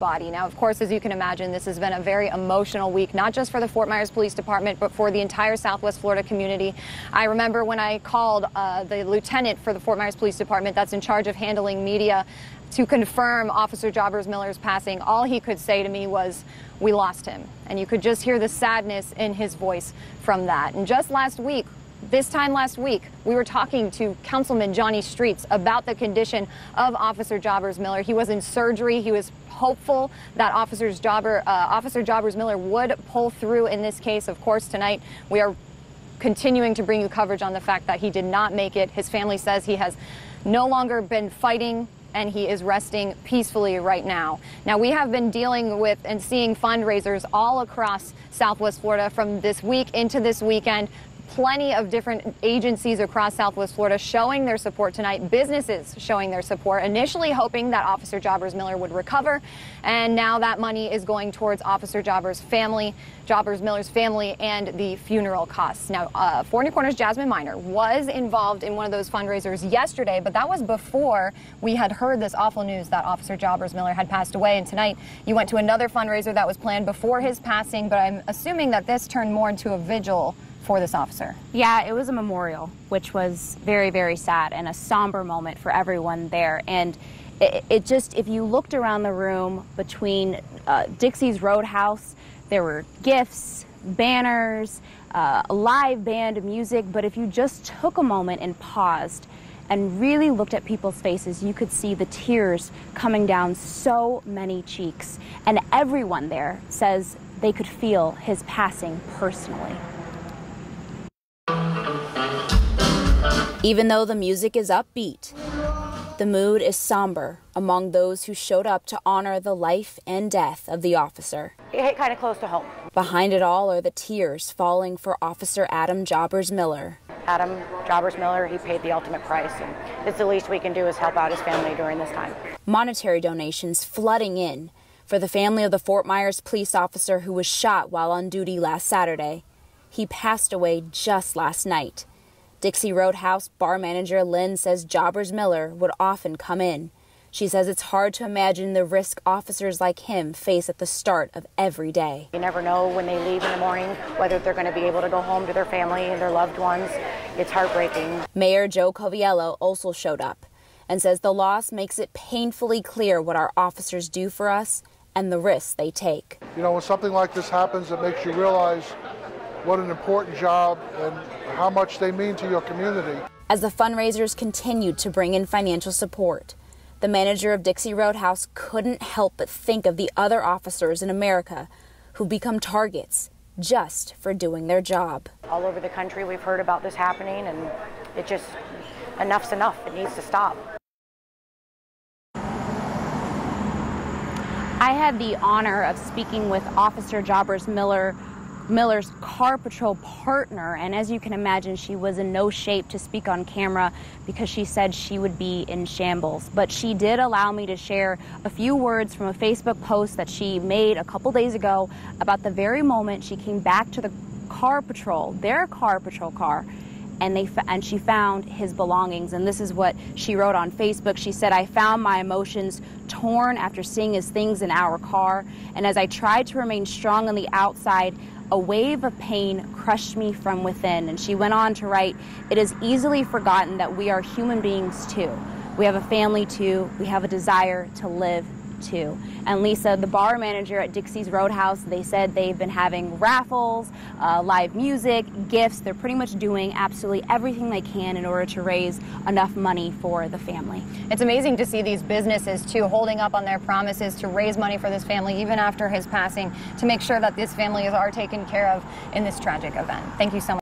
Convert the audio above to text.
body. Now, of course, as you can imagine, this has been a very emotional week, not just for the Fort Myers Police Department, but for the entire Southwest Florida community. I remember when I called the lieutenant for the Fort Myers Police Department that's in charge of handling media to confirm Officer Jobbers Miller's passing, all he could say to me was, "We lost him." And you could just hear the sadness in his voice from that. And just last week, this time last week, we were talking to Councilman Johnny Streets about the condition of Officer Jobbers Miller. He was in surgery. He was hopeful that Officer Jobbers Miller would pull through in this case. Of course, tonight we are continuing to bring you coverage on the fact that he did not make it. His family says he has no longer been fighting and he is resting peacefully right now. Now, we have been dealing with and seeing fundraisers all across Southwest Florida from this week into this weekend. Plenty of different agencies across Southwest Florida showing their support tonight, businesses showing their support, initially hoping that Officer Jobbers Miller would recover, and now that money is going towards Officer Jobbers Miller's family and the funeral costs. Now, Four New Corners' Jasmine Miner was involved in one of those fundraisers yesterday, but that was before we had heard this awful news that Officer Jobbers Miller had passed away, and tonight you went to another fundraiser that was planned before his passing, but I'm assuming that this turned more into a vigil for this officer. Yeah, it was a memorial, which was very, very sad and a somber moment for everyone there. And it just, if you looked around the room between Dixie's Roadhouse, there were gifts, banners, a live band of music, but if you just took a moment and paused and really looked at people's faces, you could see the tears coming down so many cheeks. And everyone there says they could feel his passing personally. Even though the music is upbeat, the mood is somber among those who showed up to honor the life and death of the officer. It hit kind of close to home. Behind it all are the tears falling for Officer Adam Jobbers Miller. Adam Jobbers Miller, he paid the ultimate price, and it's the least we can do is help out his family during this time. Monetary donations flooding in for the family of the Fort Myers police officer who was shot while on duty last Saturday. He passed away just last night. Dixie Roadhouse bar manager Lynn says Jobbers Miller would often come in. She says it's hard to imagine the risk officers like him face at the start of every day. You never know when they leave in the morning whether they're going to be able to go home to their family and their loved ones. It's heartbreaking. Mayor Joe Coviello also showed up and says the loss makes it painfully clear what our officers do for us and the risks they take. You know, when something like this happens, it makes you realize what an important job and how much they mean to your community. As the fundraisers continued to bring in financial support, the manager of Dixie Roadhouse couldn't help but think of the other officers in America who've become targets just for doing their job. All over the country we've heard about this happening, and it just, enough's enough. It needs to stop. I had the honor of speaking with Officer Jobbers Miller's car patrol partner, and as you can imagine, she was in no shape to speak on camera because she said she would be in shambles. But she did allow me to share a few words from a Facebook post that she made a couple days ago about the very moment she came back to the car patrol, their car patrol car, and she found his belongings. And this is what she wrote on Facebook. She said, "I found my emotions torn after seeing his things in our car, and as I tried to remain strong on the outside, a wave of pain crushed me from within." And she went on to write, "It is easily forgotten that we are human beings too. We have a family too. We have a desire to live too." And Lisa, the bar manager at Dixie's Roadhouse, they said they've been having raffles, live music, gifts. They're pretty much doing absolutely everything they can in order to raise enough money for the family. It's amazing to see these businesses too holding up on their promises to raise money for this family even after his passing, to make sure that this family are taken care of in this tragic event. Thank you so much.